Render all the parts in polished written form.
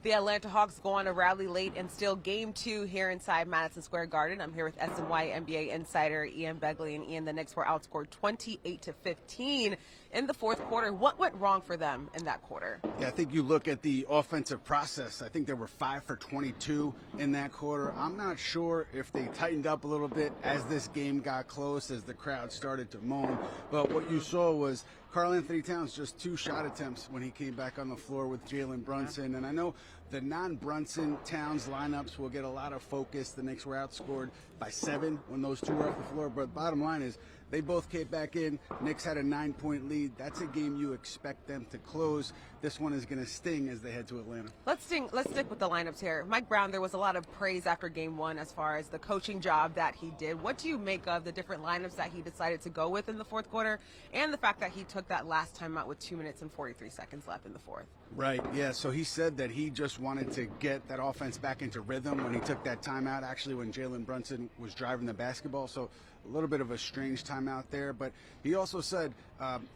The Atlanta Hawks go on a rally late and steal Game 2 here inside Madison Square Garden. I'm here with SNY NBA insider Ian Begley. And Ian, the Knicks were outscored 28-15 in the fourth quarter. What went wrong for them in that quarter? Yeah, I think you look at the offensive process. I think they were 5 for 22 in that quarter. I'm not sure if they tightened up a little bit as this game got close, as the crowd started to moan. But what you saw was Karl-Anthony Towns just 2 shot attempts when he came back on the floor with Jalen Brunson. And I know the non-Brunson Towns lineups will get a lot of focus. The Knicks were outscored by 7 when those 2 were off the floor. But bottom line is they both came back in. Knicks had a 9-point lead. That's a game you expect them to close. This one is going to sting as they head to Atlanta. Let's stick with the lineups here. Mike Brown, there was a lot of praise after Game 1 as far as the coaching job that he did. What do you make of the different lineups that he decided to go with in the fourth quarter and the fact that he took that last timeout with 2 minutes and 43 seconds left in the fourth? Right, yeah, so he said that he just wanted to get that offense back into rhythm when he took that timeout, actually when Jalen Brunson was driving the basketball. So a little bit of a strange timeout there, but he also said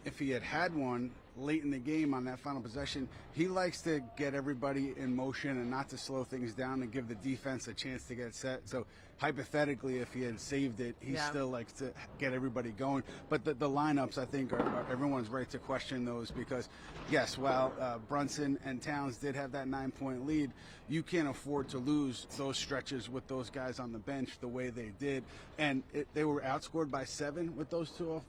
if he had one late in the game on that final possession, he likes to get everybody in motion and not to slow things down and give the defense a chance to get set. So hypothetically, if he had saved it, he still likes to get everybody going. But the lineups, I think, are everyone's right to question those because, yes, while Brunson and Towns did have that 9-point lead, you can't afford to lose those stretches with those guys on the bench the way they did. And they were outscored by 7 with those 2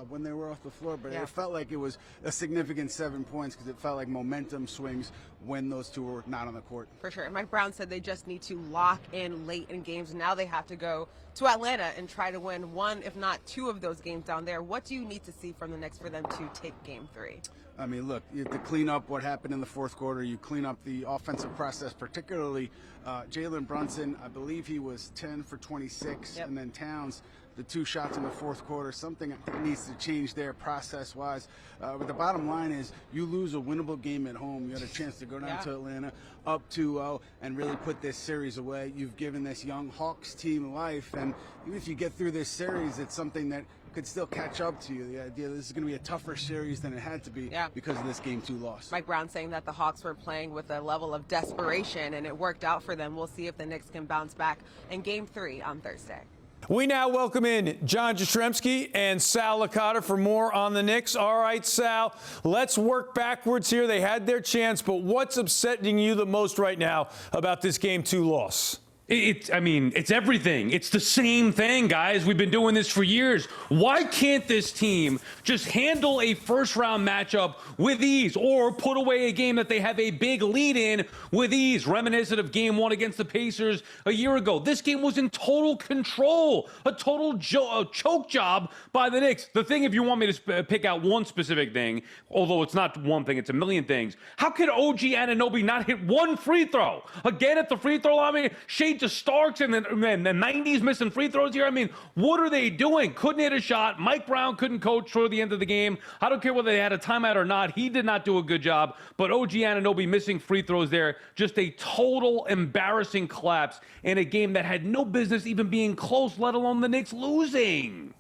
when they were off the floor, but it felt like it was a significant 7 points because it felt like momentum swings when those 2 were not on the court. For sure. And Mike Brown said they just need to lock in late in games. Now they have to go to Atlanta and try to win 1, if not 2 of those games down there. What do you need to see from the Knicks for them to take Game 3? I mean, look, you have to clean up what happened in the fourth quarter. You clean up the offensive process, particularly Jalen Brunson. I believe he was 10 for 26, and then Towns, the 2 shots in the fourth quarter. Something I think needs to change there process-wise. But the bottom line is you lose a winnable game at home. You had a chance to go down to Atlanta up 2-0 and really put this series away. You've given this young Hawks team life, and even if you get through this series, it's something that could still catch up to you. The idea this is going to be a tougher series than it had to be because of this Game 2 loss. Mike Brown saying that the Hawks were playing with a level of desperation, and it worked out for them. We'll see if the Knicks can bounce back in Game 3 on Thursday. We now welcome in John Jastremski and Sal Licata for more on the Knicks. All right, Sal, let's work backwards here. They had their chance, but what's upsetting you the most right now about this Game 2 loss? It's everything. It's the same thing, guys. We've been doing this for years. Why can't this team just handle a first-round matchup with ease or put away a game that they have a big lead in with ease, reminiscent of Game 1 against the Pacers a year ago? This game was in total control, a total choke job by the Knicks. The thing, if you want me to pick out one specific thing, although it's not one thing, it's a million things, how could OG Anunoby not hit 1 free throw? Again, at the free throw line, Shade to Starks and the 90s missing free throws here. I mean, what are they doing? Couldn't hit a shot. Mike Brown couldn't coach toward the end of the game. I don't care whether they had a timeout or not. He did not do a good job. But OG Anunoby missing free throws there. Just a total embarrassing collapse in a game that had no business even being close, let alone the Knicks losing.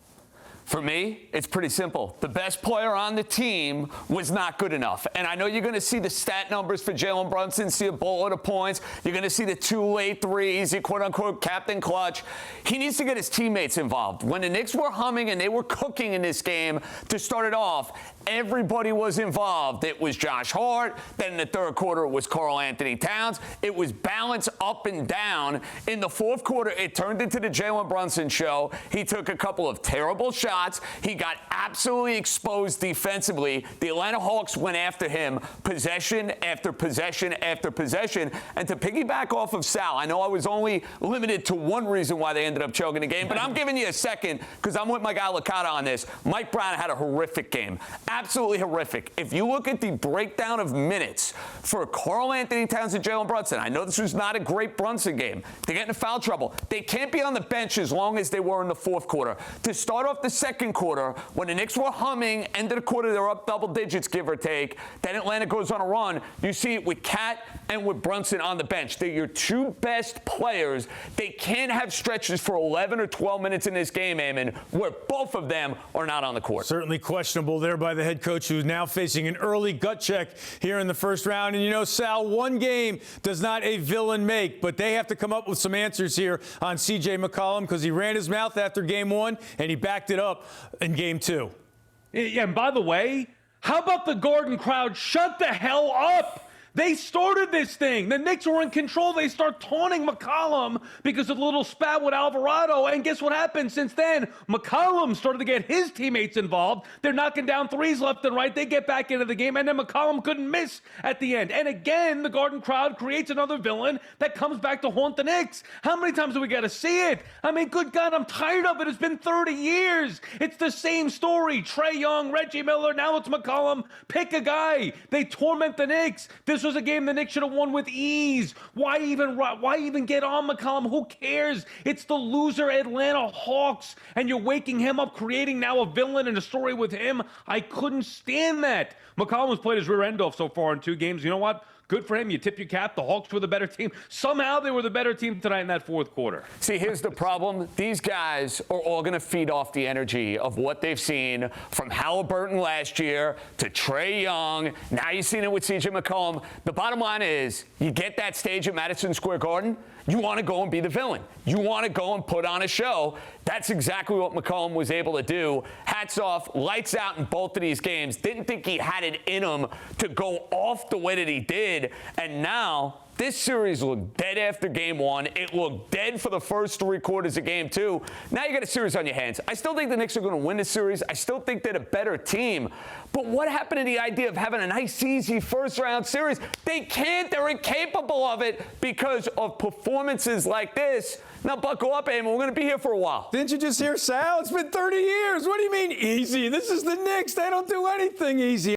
For me, it's pretty simple. The best player on the team was not good enough. And I know you're going to see the stat numbers for Jalen Brunson, see a boatload of points. You're going to see the 2 late threes, the quote-unquote captain clutch. He needs to get his teammates involved. When the Knicks were humming and they were cooking in this game to start it off, everybody was involved. It was Josh Hart. Then in the third quarter, it was Karl-Anthony Towns. It was balance up and down. In the fourth quarter, it turned into the Jalen Brunson show. He took a couple of terrible shots. He got absolutely exposed defensively. The Atlanta Hawks went after him possession after possession after possession. And to piggyback off of Sal, I know I was only limited to one reason why they ended up choking the game, but I'm giving you a second because I'm with my guy Licata on this. Mike Brown had a horrific game. Absolutely horrific. If you look at the breakdown of minutes for Karl-Anthony Towns and Jalen Brunson, I know this was not a great Brunson game. They get into foul trouble. They can't be on the bench as long as they were in the fourth quarter. To start off the second quarter, when the Knicks were humming, end of the quarter, they're up double digits, give or take. Then Atlanta goes on a run. You see it with Cat and with Brunson on the bench. They're your two best players. They can't have stretches for 11 or 12 minutes in this game, Eamon, where both of them are not on the court. Certainly questionable there by the head coach, who's now facing an early gut check here in the first round. And, you know, Sal, one game does not a villain make, but they have to come up with some answers here on C.J. McCollum, because he ran his mouth after game one, and he backed it up in game two. Yeah, and by the way, how about the Garden crowd shut the hell up? They started this thing. The Knicks were in control. They start taunting McCollum because of the little spat with Alvarado. And guess what happened since then? McCollum started to get his teammates involved. They're knocking down threes left and right. They get back into the game. And then McCollum couldn't miss at the end. And again, the Garden crowd creates another villain that comes back to haunt the Knicks. How many times do we got to see it? I mean, good God, I'm tired of it. It's been 30 years. It's the same story. Trae Young, Reggie Miller, now it's McCollum. Pick a guy. They torment the Knicks. This was a game the Knicks should have won with ease. Why even get on McCollum? Who cares? It's the loser Atlanta Hawks, and you're waking him up, creating now a villain and a story with him. I couldn't stand that. McCollum has played his rear end off so far in 2 games. You know what? Good for him. You tip your cap. The Hawks were the better team. Somehow they were the better team tonight in that fourth quarter. See, here's the problem. These guys are all going to feed off the energy of what they've seen from Halliburton last year to Trae Young. Now you've seen it with C.J. McCollum. The bottom line is, you get that stage at Madison Square Garden, you want to go and be the villain. You want to go and put on a show. That's exactly what McCollum was able to do. Hats off, lights out in both of these games. Didn't think he had it in him to go off the way that he did. And now, this series looked dead after game one. It looked dead for the first 3 quarters of game two. Now you got a series on your hands. I still think the Knicks are going to win the series. I still think they're a better team. But what happened to the idea of having a nice, easy first-round series? They can't. They're incapable of it because of performances like this. Now buckle up, Eamon. We're going to be here for a while. Didn't you just hear Sal? It's been 30 years. What do you mean easy? This is the Knicks. They don't do anything easy.